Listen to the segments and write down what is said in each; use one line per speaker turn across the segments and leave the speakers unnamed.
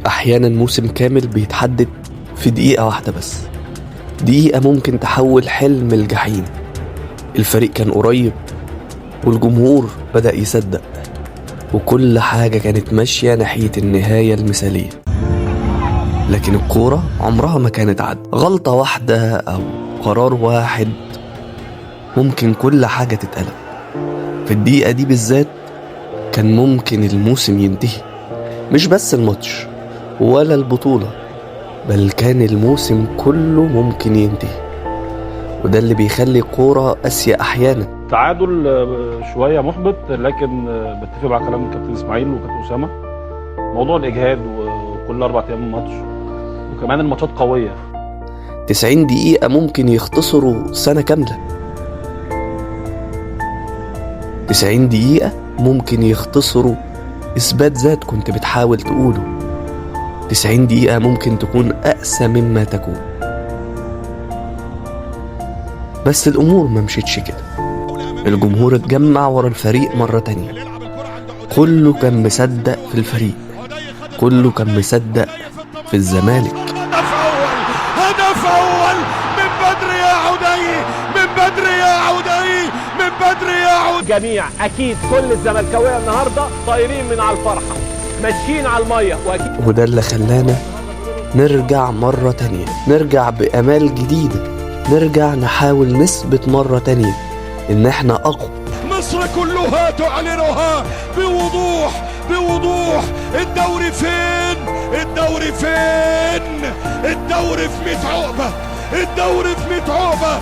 أحيانا موسم كامل بيتحدد في دقيقة واحدة بس، دقيقة ممكن تحول حلم الجحيم. الفريق كان قريب والجمهور بدأ يصدق، وكل حاجة كانت ماشية ناحية النهاية المثالية. لكن الكورة عمرها ما كانت عدل، غلطة واحدة أو قرار واحد ممكن كل حاجة تتقلب. في الدقيقة دي بالذات كان ممكن الموسم ينتهي، مش بس الماتش ولا البطولة، بل كان الموسم كله ممكن ينتهي. وده اللي بيخلي الكورة قاسية أحيانا.
تعادل شوية محبط، لكن بتفق مع كلام الكابتن إسماعيل وكابتن أسامة. موضوع الإجهاد وكل 4 أيام ماتش، وكمان الماتشات قوية.
90 دقيقة ممكن يختصروا سنة كاملة. 90 دقيقة ممكن يختصروا إثبات ذات كنت بتحاول تقوله. 90 دقيقة ممكن تكون أقسى مما تكون. بس الأمور ما مشيتش كده. الجمهور اتجمع ورا الفريق مرة تانية. كله كان مصدق في الفريق، كله كان مصدق في الزمالك.
هدف أول من بدري يا عودي، من بدري يا عودي، من بدري يا عودي.
جميع أكيد كل الزملكاوية النهاردة طايرين من على الفرحة، ماشيين على المية.
وده اللي خلانا نرجع مرة تانية، نرجع بأمال جديدة، نرجع نحاول نثبت مرة تانية إن احنا أقوى.
مصر كلها تعلنها بوضوح بوضوح. الدوري فين؟ الدوري فين؟ الدوري في 100 عقبة، الدوري في 100 عقبة.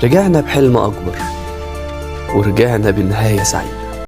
رجعنا بحلم أكبر، ورجعنا بنهاية سعيدة.